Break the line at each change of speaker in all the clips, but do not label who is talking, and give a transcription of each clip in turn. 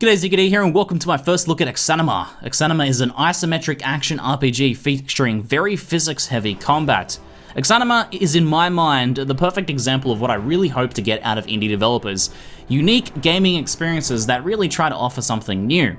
G'day, ZiggyD here, and welcome to my first look at Exanima. Exanima is an isometric action RPG featuring very physics-heavy combat. Exanima is, in my mind, the perfect example of what I really hope to get out of indie developers. Unique gaming experiences that really try to offer something new.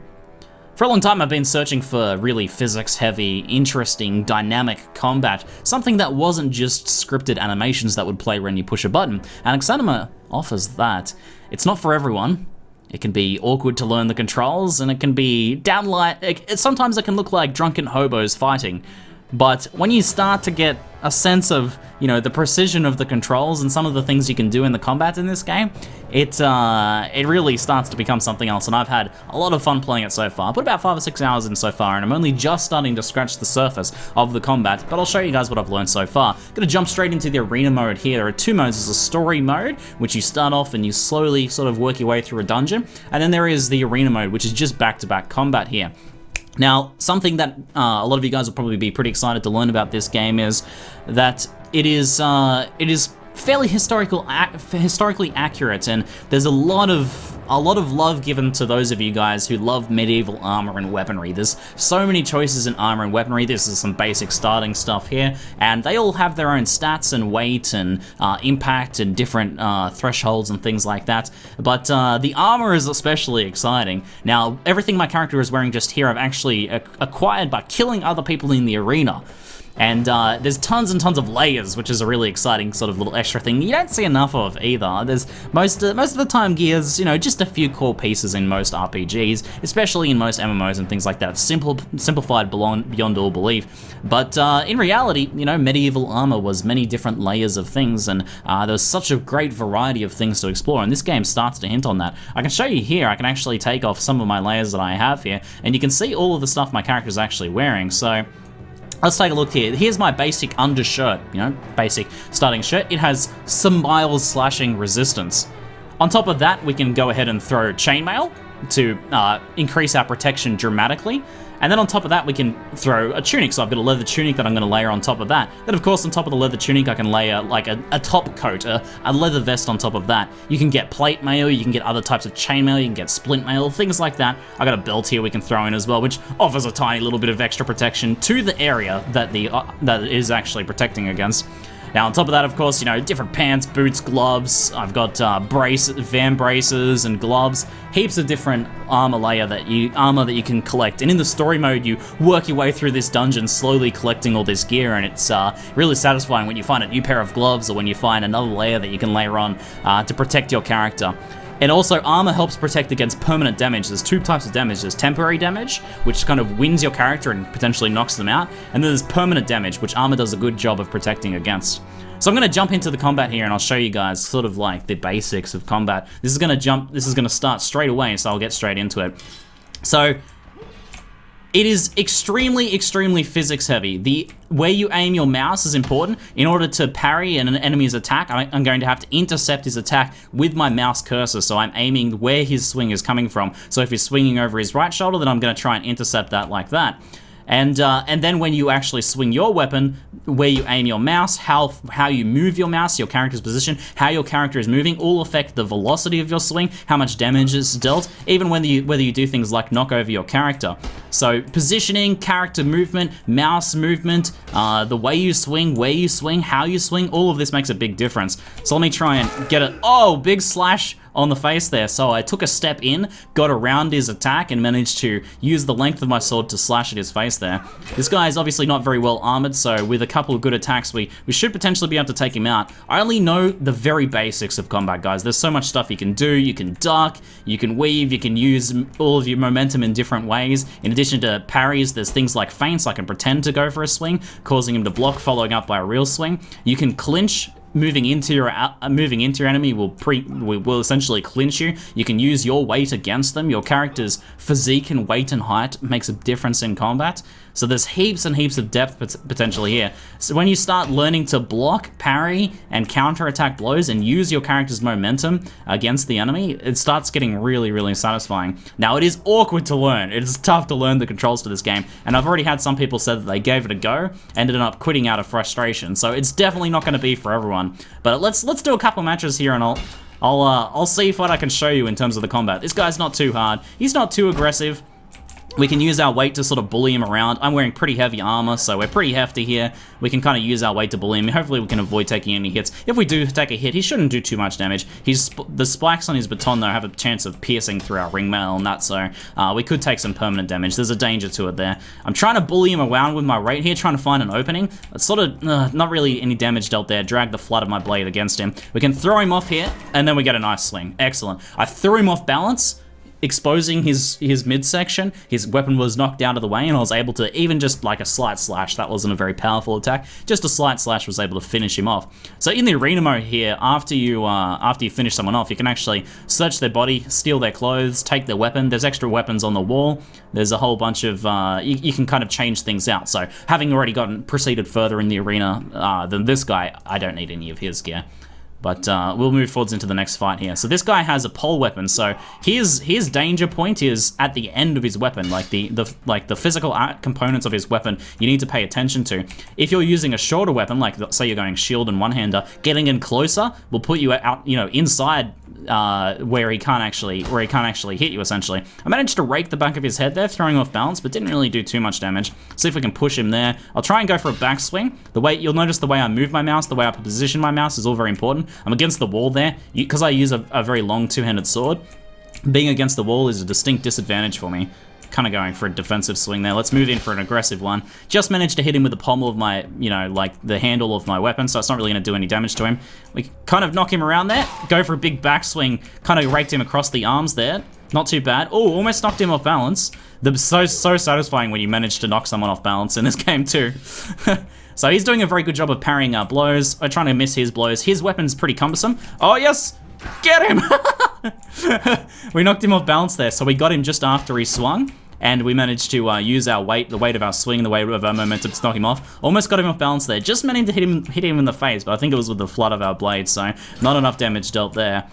For a long time I've been searching for really physics-heavy, interesting, dynamic combat, something that wasn't just scripted animations that would play when you push a button, and Exanima offers that. It's not for everyone. It can be awkward to learn the controls, and it can be downright... Sometimes it can look like drunken hobos fighting. But when you start to get a sense of, you know, the precision of the controls and some of the things you can do in the combat in this game, it really starts to become something else, and I've had a lot of fun playing it so far. I put about 5 or 6 hours in so far, and I'm only just starting to scratch the surface of the combat, but I'll show you guys what I've learned so far. I'm gonna jump straight into the arena mode here. There are 2 modes. There's a story mode, which you start off and you slowly sort of work your way through a dungeon, and then there is the arena mode, which is just back-to-back combat here. Now, something that a lot of you guys will probably be pretty excited to learn about this game is that it is fairly historically accurate, and there's a lot of love given to those of you guys who love medieval armor and weaponry. There's so many choices in armor and weaponry. This is some basic starting stuff here, and they all have their own stats and weight and impact and different thresholds and things like that. But the armor is especially exciting. Now, everything my character is wearing just here I've actually acquired by killing other people in the arena. And there's tons and tons of layers, which is a really exciting sort of little extra thing you don't see enough of either. There's most of the time gear's, you know, just a few core pieces in most RPGs, especially in most MMOs and things like that. Simplified beyond all belief. But in reality, you know, medieval armor was many different layers of things, and there's such a great variety of things to explore, and this game starts to hint on that. I can show you here. I can actually take off some of my layers that I have here, and you can see all of the stuff my character's actually wearing. So let's take a look here. Here's my basic undershirt, you know, basic starting shirt. It has some mild slashing resistance. On top of that, we can go ahead and throw chainmail to increase our protection dramatically. And then on top of that, we can throw a tunic. So I've got a leather tunic that I'm going to layer on top of that. Then, of course, on top of the leather tunic, I can layer like a top coat, a leather vest on top of that. You can get plate mail, you can get other types of chainmail, you can get splint mail, things like that. I got a belt here we can throw in as well, which offers a tiny little bit of extra protection to the area that that it is actually protecting against. Now, on top of that, of course, you know, different pants, boots, gloves. I've got van braces and gloves. Heaps of different armor that you can collect. And in the story mode, you work your way through this dungeon, slowly collecting all this gear, and it's really satisfying when you find a new pair of gloves or when you find another layer that you can layer on to protect your character. And also, armor helps protect against permanent damage. There's 2 types of damage. There's temporary damage, which kind of wins your character and potentially knocks them out. And then there's permanent damage, which armor does a good job of protecting against. So I'm going to jump into the combat here, and I'll show you guys sort of like the basics of combat. This is going to start straight away, so I'll get straight into it. So it is extremely, extremely physics heavy. The way you aim your mouse is important. In order to parry an enemy's attack, I'm going to have to intercept his attack with my mouse cursor, so I'm aiming where his swing is coming from. So if he's swinging over his right shoulder, then I'm going to try and intercept that like that. And then when you actually swing your weapon, where you aim your mouse, how you move your mouse, your character's position, how your character is moving, all affect the velocity of your swing, how much damage is dealt, even whether you do things like knock over your character. So positioning, character movement, mouse movement, the way you swing, where you swing, how you swing, all of this makes a big difference. So let me try and get it. Oh, big slash on the face there. So I took a step in, got around his attack, and managed to use the length of my sword to slash at his face there. This guy is obviously not very well armored, so with a couple of good attacks, we should potentially be able to take him out. I only know the very basics of combat, guys. There's so much stuff you can do. You can duck, you can weave, you can use all of your momentum in different ways. In addition to parries, there's things like feints. I can pretend to go for a swing, causing him to block, following up by a real swing. You can clinch. Moving into your enemy will essentially clinch you. You can use your weight against them. Your character's physique and weight and height makes a difference in combat. So there's heaps and heaps of depth potentially here. So when you start learning to block, parry, and counter-attack blows and use your character's momentum against the enemy, it starts getting really, really satisfying. Now, it is awkward to learn. It is tough to learn the controls to this game, and I've already had some people say that they gave it a go, ended up quitting out of frustration. So it's definitely not going to be for everyone. But let's do a couple matches here, and I'll see what I can show you in terms of the combat. This guy's not too hard. He's not too aggressive. We can use our weight to sort of bully him around. I'm wearing pretty heavy armor, so we're pretty hefty here. We can kind of use our weight to bully him. Hopefully we can avoid taking any hits. If we do take a hit, he shouldn't do too much damage. The spikes on his baton, though, have a chance of piercing through our ring mail and that, so we could take some permanent damage. There's a danger to it there. I'm trying to bully him around with my weight here, trying to find an opening. It's sort of not really any damage dealt there. Drag the flat of my blade against him. We can throw him off here, and then we get a nice swing. Excellent. I threw him off balance, exposing his midsection. His weapon was knocked out of the way, and I was able to, even just like a slight slash, that wasn't a very powerful attack, just a slight slash was able to finish him off. So in the arena mode here, after you finish someone off, you can actually search their body, steal their clothes, take their weapon. There's extra weapons on the wall. There's a whole bunch of, you can kind of change things out. So having already proceeded further in the arena than this guy, I don't need any of his gear. But we'll move forwards into the next fight here. So this guy has a pole weapon, so his danger point is at the end of his weapon, like the physical components of his weapon you need to pay attention to. If you're using a shorter weapon, like say you're going shield and one-hander, getting in closer will put you out, inside where he can't actually hit you, essentially. I managed to rake the back of his head there, throwing off balance, but didn't really do too much damage. See if we can push him there. I'll try and go for a backswing. You'll notice the way I move my mouse, the way I position my mouse is all very important. I'm against the wall there, because I use a very long two-handed sword. Being against the wall is a distinct disadvantage for me. Kind of going for a defensive swing there. Let's move in for an aggressive one. Just managed to hit him with the pommel of my, like the handle of my weapon, so it's not really going to do any damage to him. We kind of knock him around there, go for a big backswing, kind of raked him across the arms there. Not too bad. Oh, almost knocked him off balance. So satisfying when you manage to knock someone off balance in this game too. So he's doing a very good job of parrying our blows. I'm trying to miss his blows. His weapon's pretty cumbersome. Oh, yes! Get him! We knocked him off balance there, so we got him just after he swung, and we managed to use our weight, the weight of our swing, the weight of our momentum to knock him off. Almost got him off balance there. Just managed to hit him in the face, but I think it was with the flood of our blade, so not enough damage dealt there.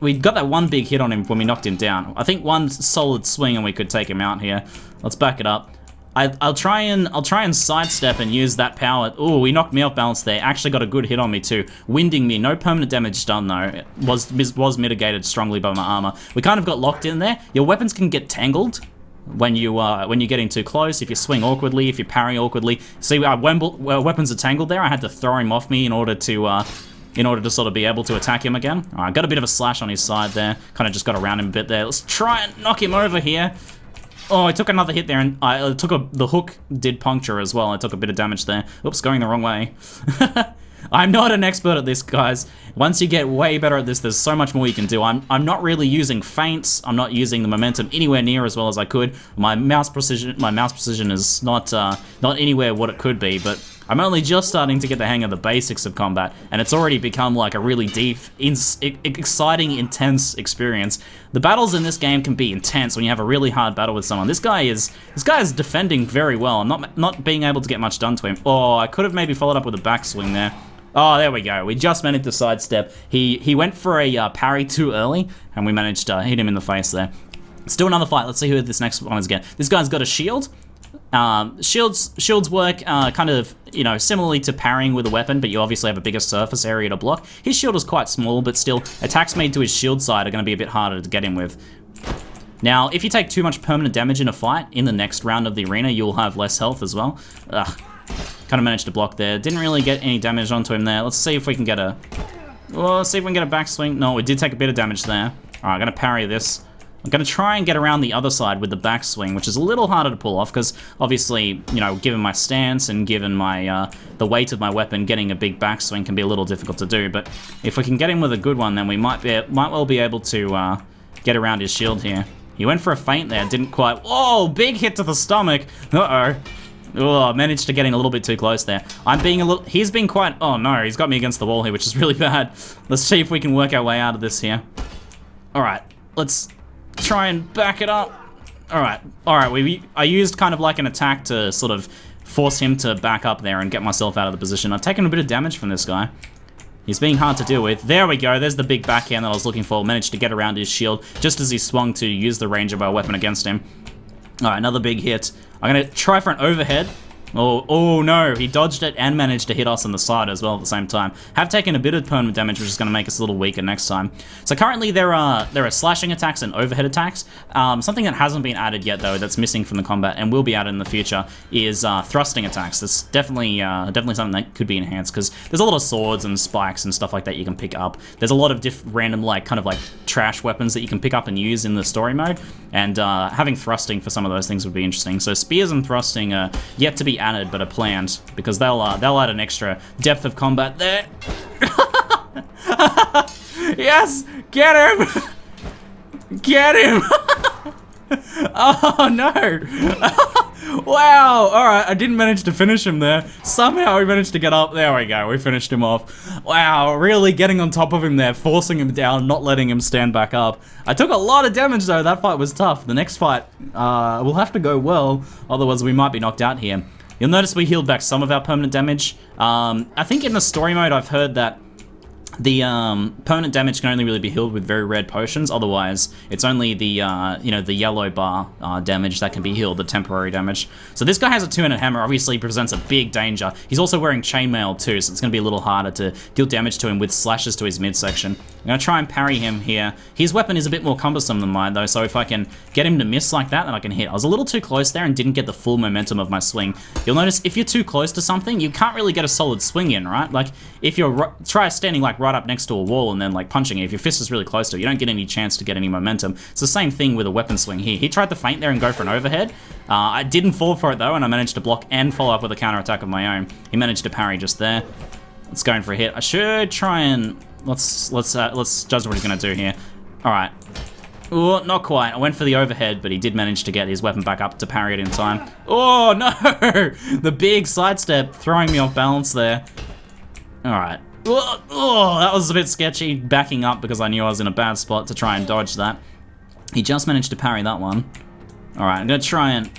We got that one big hit on him when we knocked him down. I think one solid swing and we could take him out here. Let's back it up. I'll try and sidestep and use that power. Oh, he knocked me off balance there. Actually got a good hit on me too, winding me. No permanent damage done though. It was mitigated strongly by my armor. We kind of got locked in there. Your weapons can get tangled when you're getting too close. If you swing awkwardly, if you parry awkwardly. See, our weapons are tangled there. I had to throw him off me in order to sort of be able to attack him again. All right, got a bit of a slash on his side there. Kind of just got around him a bit there. Let's try and knock him over here. Oh, I took another hit there, and the hook did puncture as well. I took a bit of damage there. Oops, going the wrong way. I'm not an expert at this, guys. Once you get way better at this, there's so much more you can do. I'm not really using feints. I'm not using the momentum anywhere near as well as I could. My mouse precision is not anywhere what it could be, but I'm only just starting to get the hang of the basics of combat, and it's already become like a really deep, exciting, intense experience. The battles in this game can be intense when you have a really hard battle with someone. This guy is defending very well. I'm not being able to get much done to him. Oh, I could have maybe followed up with a backswing there. Oh, there we go. We just managed to sidestep. He went for a parry too early, and we managed to hit him in the face there. Let's do another fight. Let's see who this next one is again. This guy's got a shield. Shields work kind of, similarly to parrying with a weapon, but you obviously have a bigger surface area to block. His shield is quite small, but still, attacks made to his shield side are going to be a bit harder to get him with. Now, if you take too much permanent damage in a fight, in the next round of the arena, you'll have less health as well. Ugh. Kind of managed to block there. Didn't really get any damage onto him there. Let's see if we can get a backswing. No, we did take a bit of damage there. All right, I'm going to parry this. I'm going to try and get around the other side with the backswing, which is a little harder to pull off because obviously, given my stance and given my the weight of my weapon, getting a big backswing can be a little difficult to do. But if we can get him with a good one, then we might well be able to get around his shield here. He went for a feint there, didn't quite. Oh, big hit to the stomach. Uh-oh. Oh, I managed to getting a little bit too close there. He's been quite, oh no, he's got me against the wall here, which is really bad. Let's see if we can work our way out of this here. All right, let's try and back it up. All right, I used kind of like an attack to sort of force him to back up there and get myself out of the position. I've taken a bit of damage from this guy. He's being hard to deal with. There we go, there's the big backhand that I was looking for. Managed to get around his shield just as he swung to use the range of our weapon against him. All right, another big hit. I'm gonna try for an overhead. Oh no, he dodged it and managed to hit us on the side as well at the same time. Have taken a bit of permanent damage, which is going to make us a little weaker next time. So currently there are slashing attacks and overhead attacks. Something that hasn't been added yet though, that's missing from the combat and will be added in the future, is thrusting attacks. That's definitely something that could be enhanced, because there's a lot of swords and spikes and stuff like that you can pick up. There's a lot of random kind of trash weapons that you can pick up and use in the story mode, and having thrusting for some of those things would be interesting. So spears and thrusting are yet to be added, but are planned, because they'll add an extra depth of combat there. Yes, get him! Get him! Oh no! Wow! Alright, I didn't manage to finish him there. Somehow we managed to get up. There we go, we finished him off. Wow, really getting on top of him there, forcing him down, not letting him stand back up. I took a lot of damage though, that fight was tough. The next fight will have to go well, otherwise we might be knocked out here. You'll notice we healed back some of our permanent damage. I think in the story mode I've heard that the permanent damage can only really be healed with very rare potions. Otherwise, it's only the the yellow bar damage that can be healed, the temporary damage. So this guy has a two-handed hammer. Obviously, presents a big danger. He's also wearing chainmail too, so it's going to be a little harder to deal damage to him with slashes to his midsection. I'm going to try and parry him here. His weapon is a bit more cumbersome than mine though, so if I can get him to miss like that, then I can hit. I was a little too close there and didn't get the full momentum of my swing. You'll notice if you're too close to something, you can't really get a solid swing in, right? Like if you're try standing right up next to a wall and then punching it, if your fist is really close to it, you don't get any chance to get any momentum. It's the same thing with a weapon swing here. He tried to feint there and go for an overhead. I didn't fall for it though, and I managed to block and follow up with a counter attack of my own. He managed to parry just there. Let's go in for a hit. I should try and let's judge what he's gonna do here. All right. Oh, not quite. I went for the overhead, but he did manage to get his weapon back up to parry it in time. Oh no! The big sidestep throwing me off balance there. All right. Oh, that was a bit sketchy, backing up because I knew I was in a bad spot to try and dodge that. He just managed to parry that one. All right, I'm gonna try and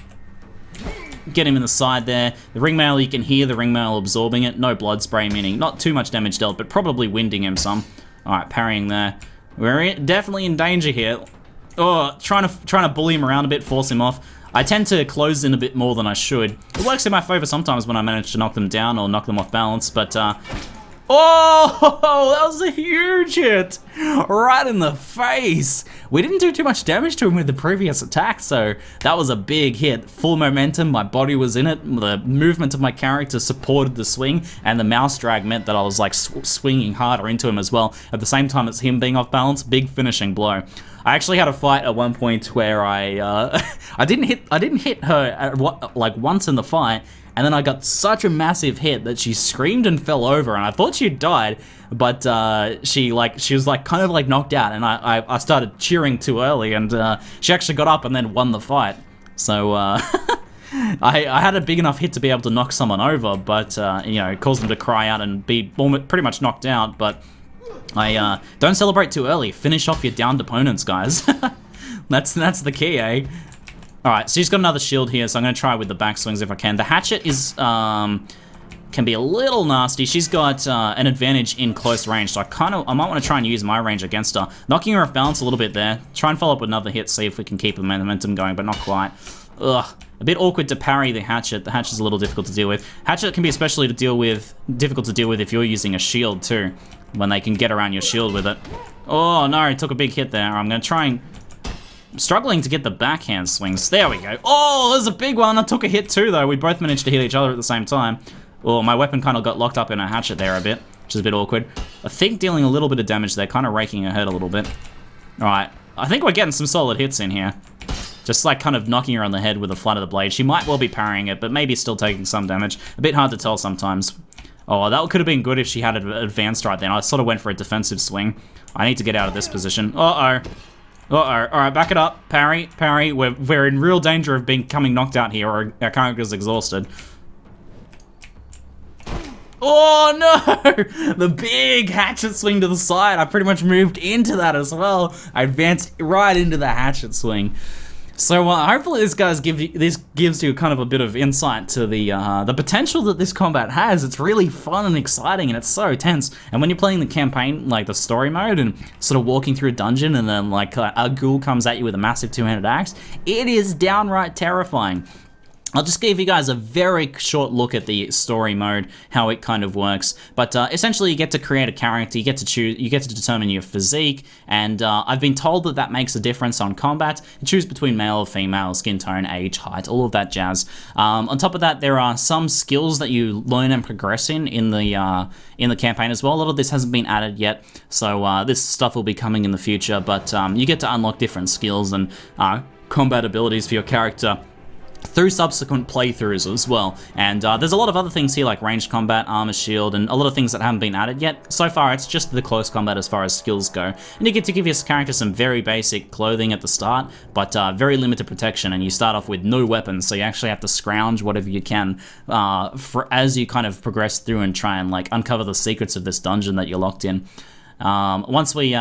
get him in the side there. The ring mail, you can hear the ring mail absorbing it. No blood spray, meaning not too much damage dealt, but probably winding him some. All right, parrying there. We're definitely in danger here. Oh, trying to bully him around a bit, force him off. I tend to close in a bit more than I should. It works in my favor sometimes when I manage to knock them down or knock them off balance, but oh, that was a huge hit! Right in the face! We didn't do too much damage to him with the previous attack, so that was a big hit. Full momentum, my body was in it, the movement of my character supported the swing, and the mouse drag meant that I was swinging harder into him as well. At the same time as him being off balance, big finishing blow. I actually had a fight at one point where I didn't hit her at once in the fight, and then I got such a massive hit that she screamed and fell over, and I thought she'd died, but she was kind of knocked out, and I started cheering too early, and she actually got up and then won the fight. So I had a big enough hit to be able to knock someone over, but it caused them to cry out and be pretty much knocked out. But I don't celebrate too early. Finish off your downed opponents, guys. That's the key, eh? Alright, so she's got another shield here, so I'm going to try with the backswings if I can. The hatchet is can be a little nasty. She's got an advantage in close range, so I might want to try and use my range against her. Knocking her off balance a little bit there. Try and follow up with another hit, see if we can keep the momentum going, but not quite. Ugh. A bit awkward to parry the hatchet. The hatchet's a little difficult to deal with. Hatchet can be especially difficult to deal with if you're using a shield too, when they can get around your shield with it. Oh no, he took a big hit there. I'm going to try and... struggling to get the backhand swings. There we go. Oh, there's a big one. I took a hit too, though. We both managed to hit each other at the same time. Oh, my weapon kind of got locked up in a hatchet there a bit, which is a bit awkward. I think dealing a little bit of damage there, kind of raking her head a little bit. All right. I think we're getting some solid hits in here. Just kind of knocking her on the head with the flat of the blade. She might well be parrying it, but maybe still taking some damage. A bit hard to tell sometimes. Oh, that could have been good if she had advanced right then. I sort of went for a defensive swing. I need to get out of this position. Uh-oh. Alright, back it up. Parry. We're in real danger of becoming knocked out here, or our character's exhausted. Oh no! The big hatchet swing to the side. I pretty much moved into that as well. I advanced right into the hatchet swing. So hopefully this gives you kind of a bit of insight to the potential that this combat has. It's really fun and exciting, and it's so tense. And when you're playing the campaign, the story mode, and sort of walking through a dungeon, and then a ghoul comes at you with a massive two-handed axe, it is downright terrifying. I'll just give you guys a very short look at the story mode, how it kind of works. But essentially, you get to create a character, you get to choose, you get to determine your physique, and I've been told that that makes a difference on combat. You choose between male or female, skin tone, age, height, all of that jazz. On top of that, there are some skills that you learn and progress in the campaign as well. A lot of this hasn't been added yet, so this stuff will be coming in the future. But you get to unlock different skills and combat abilities for your character through subsequent playthroughs as well. And there's a lot of other things here like ranged combat, armor shield, and a lot of things that haven't been added yet. So far, it's just the close combat as far as skills go. And you get to give your character some very basic clothing at the start, but very limited protection, and you start off with no weapons, so you actually have to scrounge whatever you can as you kind of progress through and try and like uncover the secrets of this dungeon that you're locked in. Once we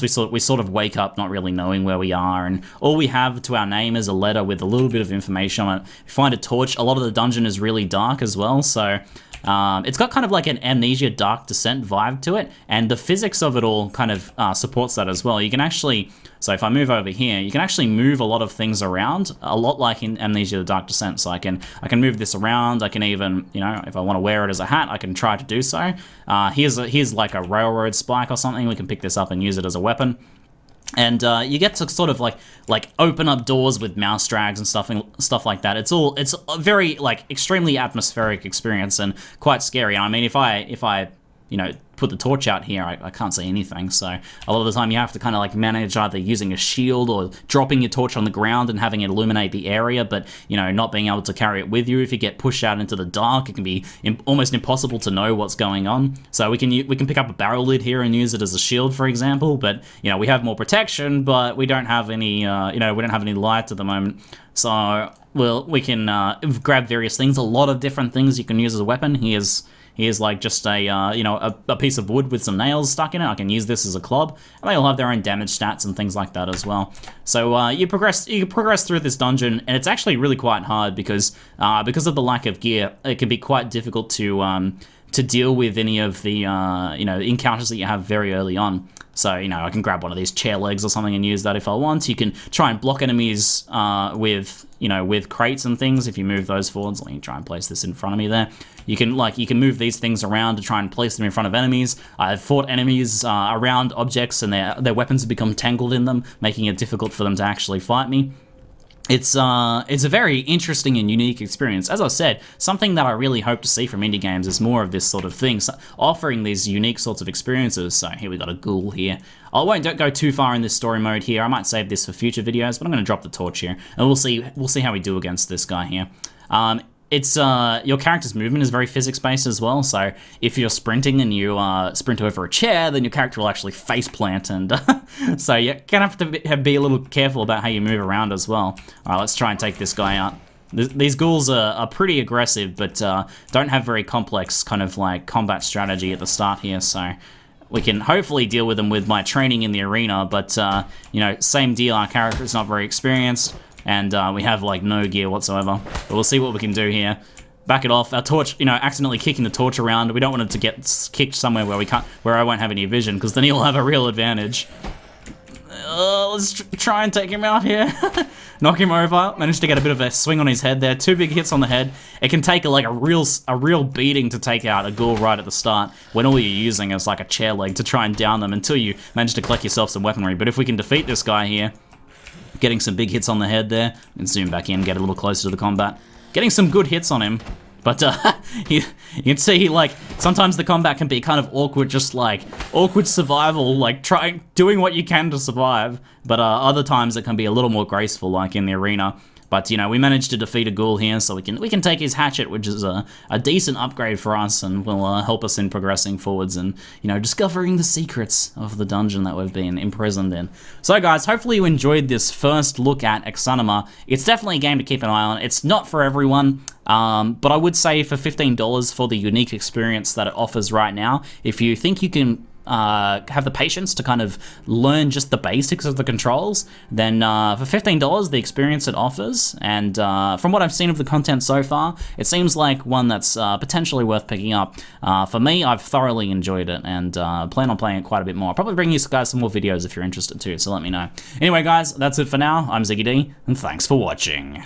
sort of wake up not really knowing where we are, and all we have to our name is a letter with a little bit of information on it. We find a torch. A lot of the dungeon is really dark as well, so it's got kind of like an Amnesia Dark Descent vibe to it, and the physics of it all kind of supports that as well. You can actually, so if I move over here, you can actually move a lot of things around, a lot like in Amnesia Dark Descent. So I can move this around. I can even, you know, if I want to wear it as a hat, I can try to do so. Here's like a railroad spike or something. We can pick this up and use it as a weapon. And you get to sort of like open up doors with mouse drags and stuff like that. It's a very like extremely atmospheric experience and quite scary. I mean, if I you know, put the torch out here, I can't see anything. So a lot of the time you have to kind of like manage either using a shield or dropping your torch on the ground and having it illuminate the area, but you know, not being able to carry it with you. If you get pushed out into the dark, it can be almost impossible to know what's going on. So we can pick up a barrel lid here and use it as a shield, for example. But you know, we have more protection, but we don't have any we don't have any light at the moment. So we can grab various things. A lot of different things you can use as a weapon. Here's like just a piece of wood with some nails stuck in it. I can use this as a club, and they all have their own damage stats and things like that as well. So you progress through this dungeon, and it's actually really quite hard because of the lack of gear. It can be quite difficult to deal with any of the encounters that you have very early on. So, you know, I can grab one of these chair legs or something and use that if I want. You can try and block enemies with crates and things if you move those forwards. Let me try and place this in front of me there. You can move these things around to try and place them in front of enemies. I've fought enemies around objects, and their weapons have become tangled in them, making it difficult for them to actually fight me. It's a very interesting and unique experience. As I said, something that I really hope to see from indie games is more of this sort of thing, so offering these unique sorts of experiences. So here we got a ghoul here. I won't go too far in this story mode here. I might save this for future videos, but I'm going to drop the torch here, and we'll see how we do against this guy here. It's your character's movement is very physics-based as well, so if you're sprinting and you sprint over a chair, then your character will actually face plant, and so you're gonna have to be a little careful about how you move around as well. Alright, let's try and take this guy out. These ghouls are pretty aggressive, but don't have very complex kind of like combat strategy at the start here, so we can hopefully deal with them with my training in the arena, but you know, same deal, our character is not very experienced, and we have like no gear whatsoever. But we'll see what we can do here. Back it off. Our torch, you know, accidentally kicking the torch around. We don't want it to get kicked somewhere where I won't have any vision, because then he'll have a real advantage. Let's try and take him out here. Knock him over. Managed to get a bit of a swing on his head there. 2 big hits on the head. It can take like a real beating to take out a ghoul right at the start, when all you're using is like a chair leg to try and down them until you manage to collect yourself some weaponry. But if we can defeat this guy here, getting some big hits on the head there, and zoom back in, get a little closer to the combat. Getting some good hits on him, but you can see like sometimes the combat can be kind of awkward, just like awkward survival, like doing what you can to survive. But other times it can be a little more graceful, like in the arena. But, you know, we managed to defeat a ghoul here, so we can take his hatchet, which is a decent upgrade for us, and will help us in progressing forwards and, you know, discovering the secrets of the dungeon that we've been imprisoned in. So, guys, hopefully you enjoyed this first look at Exanima. It's definitely a game to keep an eye on. It's not for everyone, but I would say for $15 for the unique experience that it offers right now, if you think you can have the patience to kind of learn just the basics of the controls, then for $15, the experience it offers, and from what I've seen of the content so far, it seems like one that's potentially worth picking up. For me, I've thoroughly enjoyed it, and plan on playing it quite a bit more. I'll probably bring you guys some more videos if you're interested too, so let me know. Anyway, guys, that's it for now. I'm ZiggyD, and thanks for watching.